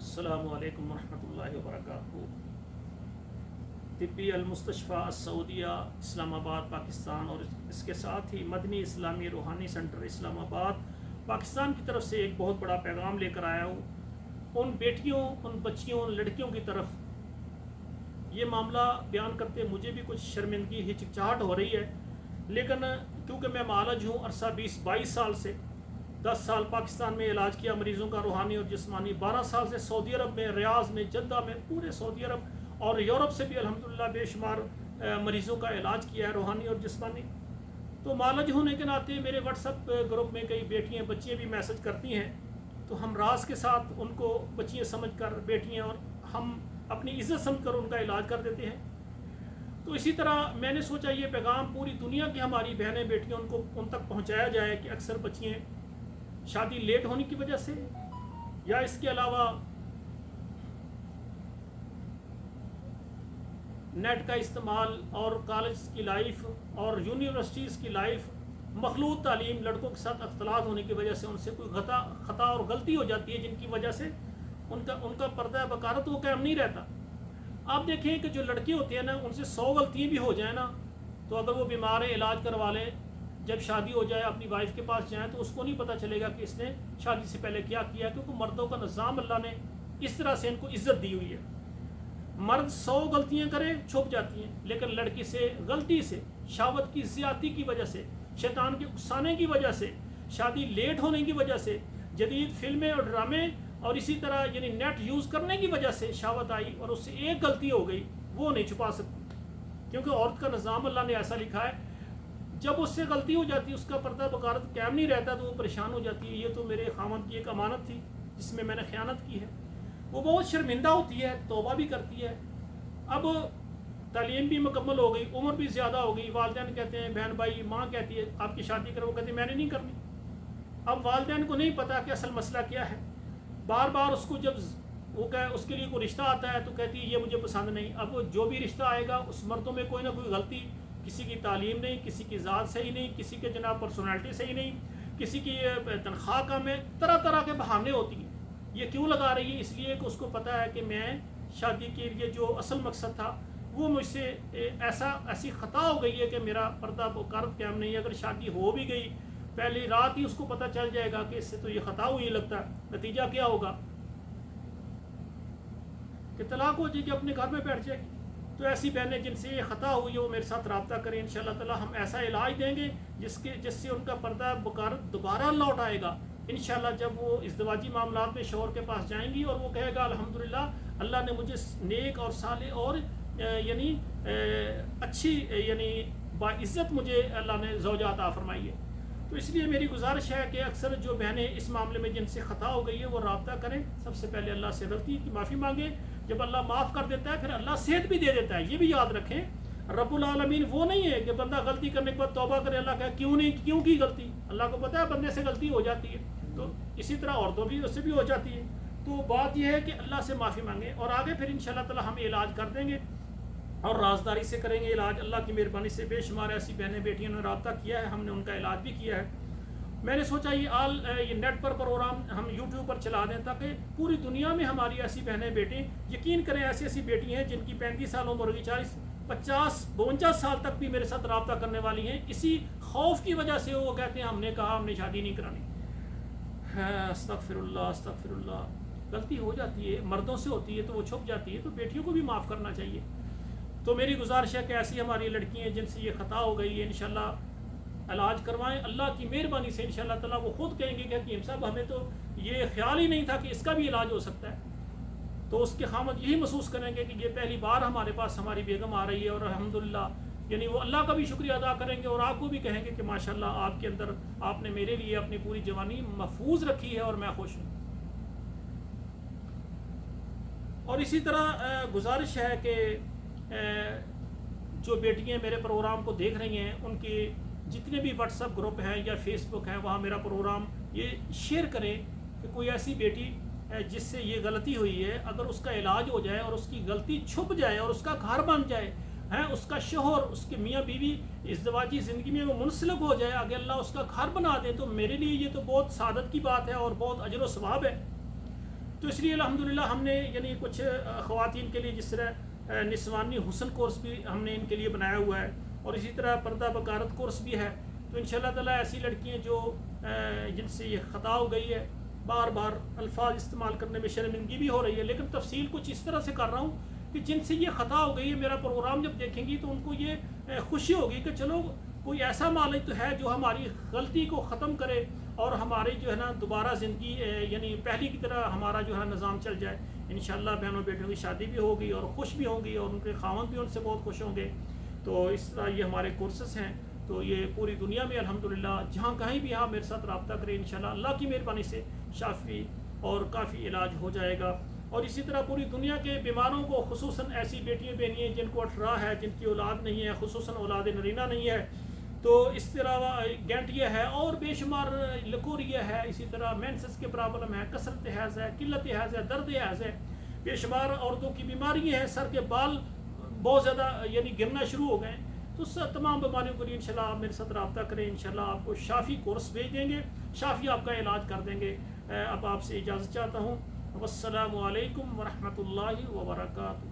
السلام علیکم ورحمۃ اللہ وبرکاتہ۔ طبی المستشفیٰ السعودیہ اسلام آباد پاکستان اور اس کے ساتھ ہی مدنی اسلامی روحانی سینٹر اسلام آباد پاکستان کی طرف سے ایک بہت بڑا پیغام لے کر آیا ہوں ان بیٹیوں، ان بچیوں، ان لڑکیوں کی طرف۔ یہ معاملہ بیان کرتے مجھے بھی کچھ شرمندگی، ہچکچاہٹ ہو رہی ہے، لیکن کیونکہ میں معالج ہوں عرصہ 20-22 سال سے، 10 سال پاکستان میں علاج کیا مریضوں کا روحانی اور جسمانی، 12 سال سے سعودی عرب میں، ریاض میں، جدہ میں، پورے سعودی عرب اور یورپ سے بھی الحمدللہ بے شمار مریضوں کا علاج کیا ہے روحانی اور جسمانی۔ تو معالج ہونے کے ناطے میرے واٹس ایپ گروپ میں کئی بیٹیاں بچیاں بھی میسج کرتی ہیں، تو ہم راز کے ساتھ ان کو بچیاں سمجھ کر، بیٹیاں، اور ہم اپنی عزت سمجھ کر ان کا علاج کر دیتے ہیں۔ تو اسی طرح میں نے سوچا یہ پیغام پوری دنیا کی ہماری بہنیں بیٹیاں ان تک پہنچایا جائے کہ اکثر بچیاں شادی لیٹ ہونے کی وجہ سے، یا اس کے علاوہ نیٹ کا استعمال اور کالج کی لائف اور یونیورسٹیز کی لائف، مخلوط تعلیم، لڑکوں کے ساتھ اختلاط ہونے کی وجہ سے ان سے کوئی خطا اور غلطی ہو جاتی ہے، جن کی وجہ سے ان کا پردہ بکارت وہ قائم نہیں رہتا۔ آپ دیکھیں کہ جو لڑکے ہوتے ہیں نا، ان سے 100 غلطیاں بھی ہو جائیں نا، تو اگر وہ بیمار ہے علاج کروا لیں، جب شادی ہو جائے اپنی وائف کے پاس جائیں تو اس کو نہیں پتہ چلے گا کہ اس نے شادی سے پہلے کیا کیا، کیونکہ مردوں کا نظام اللہ نے اس طرح سے ان کو عزت دی ہوئی ہے۔ مرد 100 غلطیاں کرے چھپ جاتی ہیں، لیکن لڑکی سے غلطی سے، شہوت کی زیادتی کی وجہ سے، شیطان کے اکسانے کی وجہ سے، شادی لیٹ ہونے کی وجہ سے، جدید فلمیں اور ڈرامے اور اسی طرح یعنی نیٹ یوز کرنے کی وجہ سے شہوت آئی اور اس سے ایک غلطی ہو گئی، وہ نہیں چھپا سکتی، کیونکہ عورت کا نظام اللہ نے ایسا لکھا ہے، جب اس سے غلطی ہو جاتی ہے، اس کا پردہ بکارت قائم نہیں رہتا تو وہ پریشان ہو جاتی ہے۔ یہ تو میرے خاوند کی ایک امانت تھی جس میں میں نے خیانت کی ہے، وہ بہت شرمندہ ہوتی ہے، توبہ بھی کرتی ہے۔ اب تعلیم بھی مکمل ہو گئی، عمر بھی زیادہ ہو گئی، والدین کہتے ہیں، بہن بھائی، ماں کہتی ہے آپ کی شادی کرو، وہ کہتے ہیں میں نے نہیں کرنی۔ اب والدین کو نہیں پتا کہ اصل مسئلہ کیا ہے، بار بار اس کو جب وہ کہ اس کے لیے کوئی رشتہ آتا ہے تو کہتی ہے یہ مجھے پسند نہیں۔ اب جو بھی رشتہ آئے گا اس مردوں میں کوئی نہ کوئی غلطی، کسی کی تعلیم نہیں، کسی کی ذات صحیح نہیں، کسی کے جناب پرسنالٹی صحیح نہیں، کسی کی تنخواہ کم ہے، طرح طرح کے بہانے ہوتی ہیں۔ یہ کیوں لگا رہی ہے؟ اس لیے کہ اس کو پتہ ہے کہ میں شادی کے لیے جو اصل مقصد تھا وہ مجھ سے ایسی خطا ہو گئی ہے کہ میرا پردہ بکارت قائم نہیں ہے۔ اگر شادی ہو بھی گئی، پہلی رات ہی اس کو پتہ چل جائے گا کہ اس سے تو یہ خطا ہوئی لگتا ہے، نتیجہ کیا ہوگا کہ طلاق ہو جائے گی، اپنے گھر میں بیٹھ جائے گی۔ تو ایسی بہنیں جن سے یہ خطا ہوئی ہے وہ میرے ساتھ رابطہ کریں، انشاءاللہ تعالی ہم ایسا علاج دیں گے جس سے ان کا پردہ بکارت دوبارہ لوٹ آئے گا انشاءاللہ۔ جب وہ ازدواجی معاملات میں شوہر کے پاس جائیں گی اور وہ کہے گا الحمدللہ اللہ نے مجھے نیک اور صالح اور یعنی اچھی یعنی باعزت مجھے اللہ نے زوجہ عطا فرمائی ہے۔ تو اس لیے میری گزارش ہے کہ اکثر جو بہنیں اس معاملے میں جن سے خطا ہو گئی ہے وہ رابطہ کریں، سب سے پہلے اللہ سے غلطی کی معافی مانگیں۔ جب اللہ معاف کر دیتا ہے پھر اللہ صحت بھی دے دیتا ہے، یہ بھی یاد رکھیں۔ رب العالمین وہ نہیں ہے کہ بندہ غلطی کرنے کے بعد توبہ کرے، اللہ کہے کیوں کی غلطی، اللہ کو پتہ ہے بندے سے غلطی ہو جاتی ہے، تو اسی طرح عورتوں بھی اس سے بھی ہو جاتی ہے۔ تو بات یہ ہے کہ اللہ سے معافی مانگیں اور آگے پھر انشاءاللہ تعالی ہم علاج کر دیں گے اور رازداری سے کریں گے علاج۔ اللہ کی مہربانی سے بے شمار ایسی بہنیں بیٹیوں نے رابطہ کیا ہے، ہم نے ان کا علاج بھی کیا ہے۔ میں نے سوچا یہ نیٹ پر پروگرام ہم یوٹیوب پر چلا دیں تاکہ پوری دنیا میں ہماری ایسی بہنیں بیٹیں، یقین کریں ایسی بیٹی ہیں جن کی 35 سال عمر ہوگی، 40 50 52 سال تک بھی میرے ساتھ رابطہ کرنے والی ہیں، اسی خوف کی وجہ سے وہ کہتے ہیں ہم نے کہا ہم نے شادی نہیں کرانی۔ استغفر اللہ استغفر اللہ، غلطی ہو جاتی ہے، مردوں سے ہوتی ہے تو وہ چھپ جاتی ہے، تو بیٹیوں کو بھی معاف کرنا چاہیے۔ تو میری گزارش ہے کہ ایسی ہماری لڑکی ہیں جن سے یہ خطا ہو گئی ہے، انشاءاللہ علاج کروائیں اللہ کی مہربانی سے، انشاءاللہ تعالیٰ وہ خود کہیں گے کہ حکیم صاحب ہمیں تو یہ خیال ہی نہیں تھا کہ اس کا بھی علاج ہو سکتا ہے۔ تو اس کے خامد یہی محسوس کریں گے کہ یہ پہلی بار ہمارے پاس ہماری بیگم آ رہی ہے، اور الحمدللہ یعنی وہ اللہ کا بھی شکریہ ادا کریں گے اور آپ کو بھی کہیں گے کہ ماشاءاللہ آپ کے اندر آپ نے میرے لیے اپنی پوری جوانی محفوظ رکھی ہے اور میں خوش ہوں۔ اور اسی طرح گزارش ہے کہ جو بیٹیاں میرے پروگرام کو دیکھ رہی ہیں ان کے جتنے بھی واٹس ایپ گروپ ہیں یا فیس بک ہیں وہاں میرا پروگرام یہ شیئر کریں کہ کوئی ایسی بیٹی جس سے یہ غلطی ہوئی ہے، اگر اس کا علاج ہو جائے اور اس کی غلطی چھپ جائے اور اس کا گھر بن جائے، اس کا شوہر، اس کے میاں بیوی ازدواجی زندگی میں وہ منسلک ہو جائے، اگر اللہ اس کا گھر بنا دے، تو میرے لیے یہ تو بہت سعادت کی بات ہے اور بہت اجر و ثواب ہے۔ تو اس لیے الحمدللہ ہم نے یعنی کچھ خواتین کے لیے جس طرح نسوانی حسن کورس بھی ہم نے ان کے لیے بنایا ہوا ہے، اور اسی طرح پردہ بکارت کورس بھی ہے. تو انشاءاللہ تعالیٰ ایسی لڑکیاں جو جن سے یہ خطا ہو گئی ہے، بار بار الفاظ استعمال کرنے میں شرمندگی بھی ہو رہی ہے، لیکن تفصیل کچھ اس طرح سے کر رہا ہوں کہ جن سے یہ خطا ہو گئی ہے، میرا پروگرام جب دیکھیں گی تو ان کو یہ خوشی ہوگی کہ چلو کوئی ایسا مالک تو ہے جو ہماری غلطی کو ختم کرے اور ہماری جو ہے نا دوبارہ زندگی یعنی پہلی کی طرح ہمارا جو ہے نظام چل جائے. انشاءاللہ بہنوں بیٹیوں کی شادی بھی ہوگی اور خوش بھی ہوں گی، اور ان کے خاوند بھی ان سے بہت خوش ہوں گے. تو اس طرح یہ ہمارے کورسز ہیں. تو یہ پوری دنیا میں الحمدللہ جہاں کہیں بھی آپ میرے ساتھ رابطہ کریں، انشاءاللہ اللہ کی مہربانی سے شافی اور کافی علاج ہو جائے گا. اور اسی طرح پوری دنیا کے بیماروں کو، خصوصاً ایسی بیٹیاں بہنیں جن کو اٹھرا ہے، جن کی اولاد نہیں ہے، خصوصاً اولاد نرینہ نہیں ہے، تو اس طرح گینٹیا ہے اور بے شمار لکوریا ہے، اسی طرح مینسس کے پرابلم ہے، کثرت حیض ہے، قلت حیض ہے، درد حیض ہے، بے شمار عورتوں کی بیماریاں ہیں، سر کے بال بہت زیادہ یعنی گرنا شروع ہو گئے. تو تمام بیماریوں کے لیے انشاءاللہ آپ میرے ساتھ رابطہ کریں. انشاءاللہ آپ کو شافی کورس بھیج دیں گے، شافی آپ کا علاج کر دیں گے. اب آپ سے اجازت چاہتا ہوں. والسلام علیکم ورحمۃ اللہ وبرکاتہ.